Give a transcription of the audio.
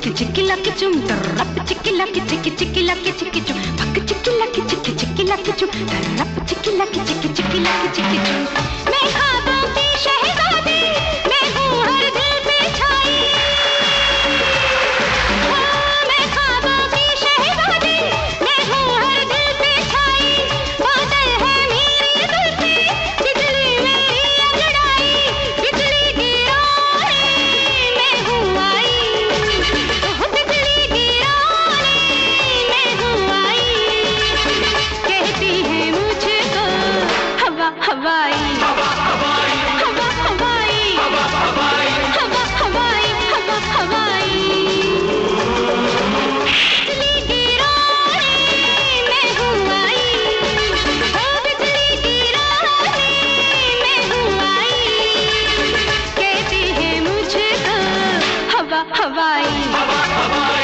चिक्की चिक्की lucky चुम तरप चिक्की lucky चिक्की चिक्की lucky चिक्की चुम पक चिक्की लकी चिक्की चिक्की लकी चुम तरप चिक्की लकी चिक्की चिक्की लकी चिक्की चुम। मैं ख्वाबों की शहजादी, मैं हूँ हर दिल पे छाई। मैं ख्वाबों की शहजादी, मैं हूँ हर दिल पे छाई। बादल है मेरी जुल्फे, बिजली मेरी अंगड़ाई। बिजली गिराने मैं हूँ आई, बिजली गिराने मैं हूँ आई। कहती है मुझको हवा हवाई, हवा हवाई, हवा हवाई, हवा हवाई, हवा हवाई, हवा हवाई। बिजली गिराने मैं हूँ आई, बिजली गिराने मैं हूँ आई। कहती है मुझको हवा हवाई, हवा हवाई।